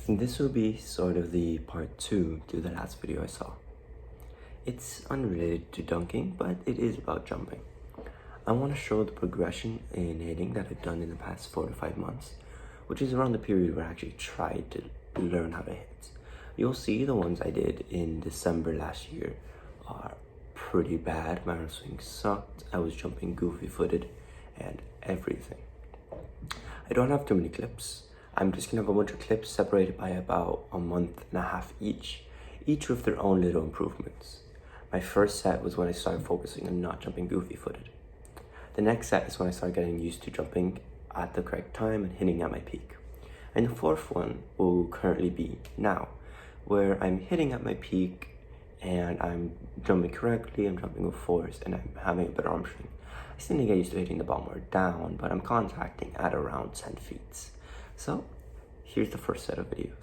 This will be sort of the part 2 to the last video I saw. It's unrelated to dunking, but it is about jumping. I want to show the progression in hitting that I've done in the past 4 to 5 months, which is around the period where I actually tried to learn how to hit. You'll see the ones I did in December last year are pretty bad. My arm swing sucked, I was jumping goofy-footed, and everything. I don't have too many clips. I'm just gonna have a bunch of clips separated by about a month and a half each with their own little improvements. My first set was when I started focusing on not jumping goofy-footed. The next set is when I started getting used to jumping at the correct time and hitting at my peak. And the fourth one will currently be now, where I'm hitting at my peak and I'm jumping correctly, I'm jumping with force, and I'm having a better arm swing. I still need to get used to hitting the ball more down, but I'm contacting at around 10 feet. So, here's the first set of videos.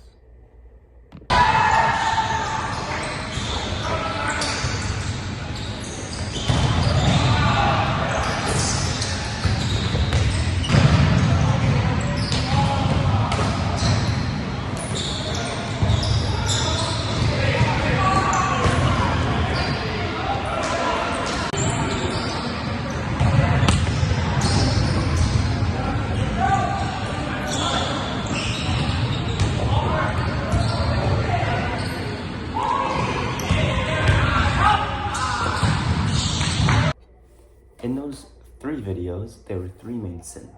In those 3 videos, there were 3 main sins.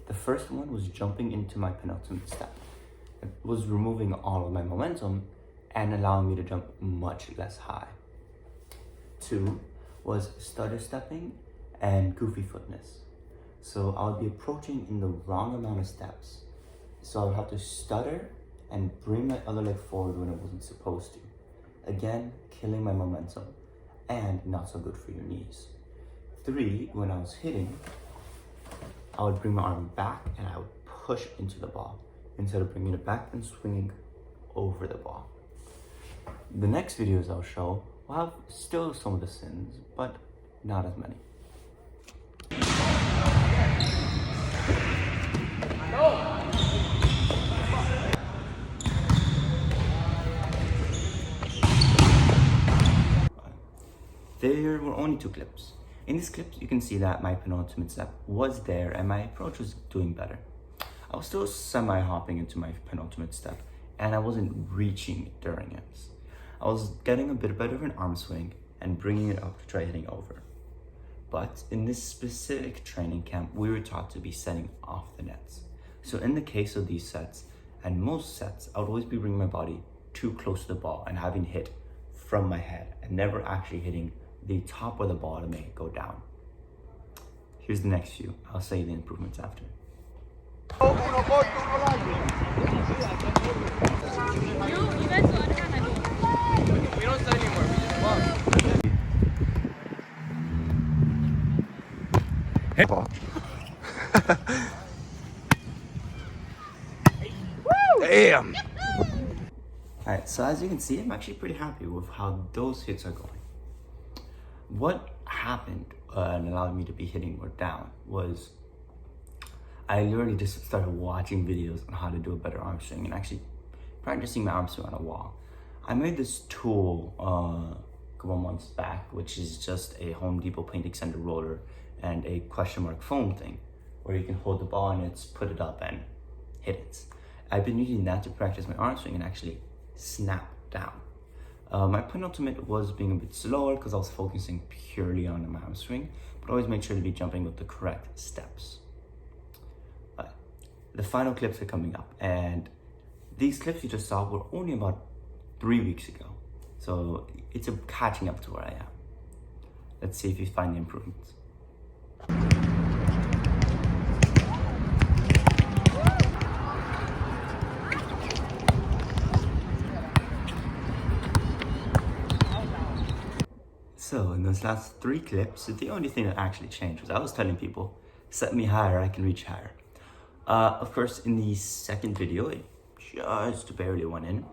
The first one was jumping into my penultimate step. It was removing all of my momentum and allowing me to jump much less high. 2 was stutter stepping and goofy footness. So I would be approaching in the wrong amount of steps. So I would have to stutter and bring my other leg forward when I wasn't supposed to. Again, killing my momentum and not so good for your knees. 3, when I was hitting, I would bring my arm back and I would push into the ball instead of bringing it back and swinging over the ball. The next videos I'll show will have still some of the sins, but not as many. There were only 2 clips. In these clips, you can see that my penultimate step was there and my approach was doing better. I was still semi-hopping into my penultimate step and I wasn't reaching during it. I was getting a bit better of an arm swing and bringing it up to try hitting over. But in this specific training camp, we were taught to be setting off the nets. So in the case of these sets, and most sets, I would always be bringing my body too close to the ball and having hit from my head and never actually hitting the top of the ball to make it go down. Here's the next few. I'll say the improvements after. You guys want to kind of... We don't study anymore. We just Hit ball. Damn! Alright, so as you can see, I'm actually pretty happy with how those hits are going. What happened and allowed me to be hitting more down was I literally just started watching videos on how to do a better arm swing and actually practicing my arm swing on a wall. I made this tool a couple months back, which is just a Home Depot paint extender roller and a question mark foam thing where you can hold the ball and it's put it up and hit it. I've been using that to practice my arm swing and actually snap down. My penultimate was being a bit slower because I was focusing purely on my arm swing, but always made sure to be jumping with the correct steps. The final clips are coming up, and these clips you just saw were only about 3 weeks ago. So it's catching up to where I am. Let's see if you find the improvements. So in those last 3 clips, the only thing that actually changed was I was telling people, set me higher, I can reach higher. Of course, in the second video, it just barely went in.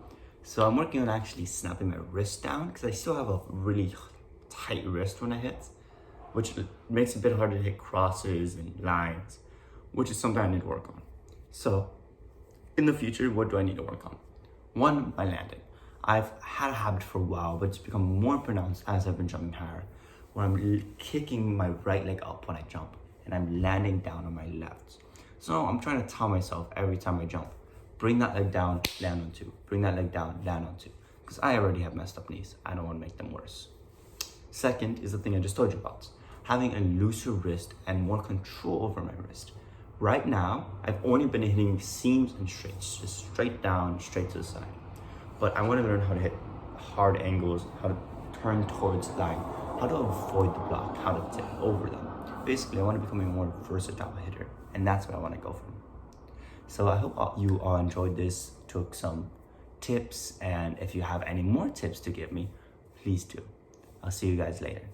So I'm working on actually snapping my wrist down because I still have a really tight wrist when I hit, which makes it a bit harder to hit crosses and lines, which is something I need to work on. So In the future, what do I need to work on? One, my landing. I've had a habit for a while, but it's become more pronounced as I've been jumping higher, where I'm kicking my right leg up when I jump, and I'm landing down on my left. So I'm trying to tell myself every time I jump, bring that leg down, land on two. Bring that leg down, land on two. Because I already have messed up knees. I don't want to make them worse. Second is the thing I just told you about, having a looser wrist and more control over my wrist. Right now, I've only been hitting seams and straights, just straight down, straight to the side. But I want to learn how to hit hard angles, how to turn towards the line, how to avoid the block, how to tip over them. Basically, I want to become a more versatile hitter, and that's what I want to go for. So I hope you all enjoyed this, took some tips, and if you have any more tips to give me, please do. I'll see you guys later.